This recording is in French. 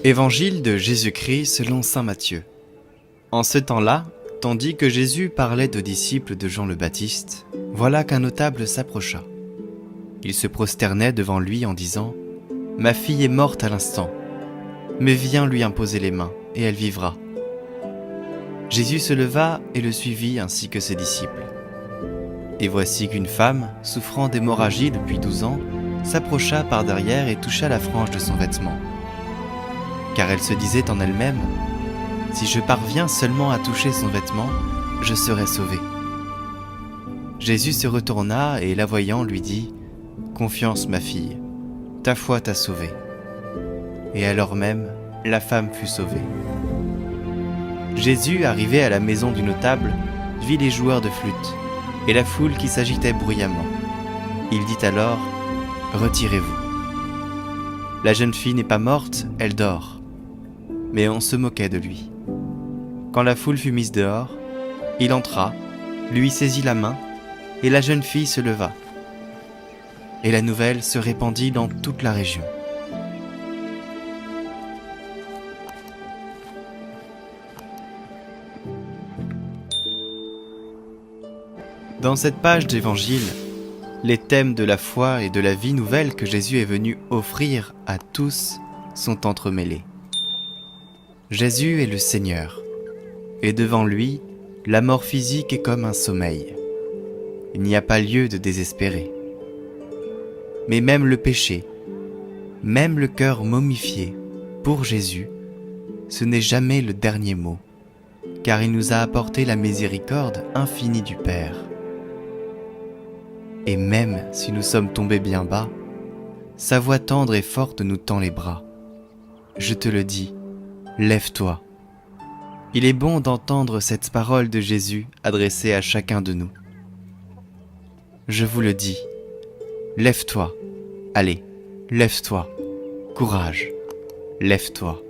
Évangile de Jésus-Christ selon saint Matthieu. En ce temps-là, tandis que Jésus parlait aux disciples de Jean le Baptiste, voilà qu'un notable s'approcha. Il se prosternait devant lui en disant « Ma fille est morte à l'instant, mais viens lui imposer les mains, et elle vivra. » Jésus se leva et le suivit ainsi que ses disciples. Et voici qu'une femme, souffrant d'hémorragie depuis 12 ans, s'approcha par derrière et toucha la frange de son vêtement. Car elle se disait en elle-même « Si je parviens seulement à toucher son vêtement, je serai sauvée. » Jésus se retourna et la voyant lui dit « Confiance ma fille, ta foi t'a sauvée. » Et alors même, la femme fut sauvée. Jésus, arrivé à la maison du notable, vit les joueurs de flûte et la foule qui s'agitait bruyamment. Il dit alors « Retirez-vous. La jeune fille n'est pas morte, elle dort. » Mais on se moquait de lui. Quand la foule fut mise dehors, il entra, lui saisit la main, et la jeune fille se leva. Et la nouvelle se répandit dans toute la région. Dans cette page d'évangile, les thèmes de la foi et de la vie nouvelle que Jésus est venu offrir à tous sont entremêlés. Jésus est le Seigneur, et devant lui, la mort physique est comme un sommeil. Il n'y a pas lieu de désespérer. Mais même le péché, même le cœur momifié, pour Jésus, ce n'est jamais le dernier mot, car il nous a apporté la miséricorde infinie du Père. Et même si nous sommes tombés bien bas, sa voix tendre et forte nous tend les bras. Je te le dis, lève-toi. Il est bon d'entendre cette parole de Jésus adressée à chacun de nous. Je vous le dis, lève-toi. Allez, lève-toi. Courage, lève-toi.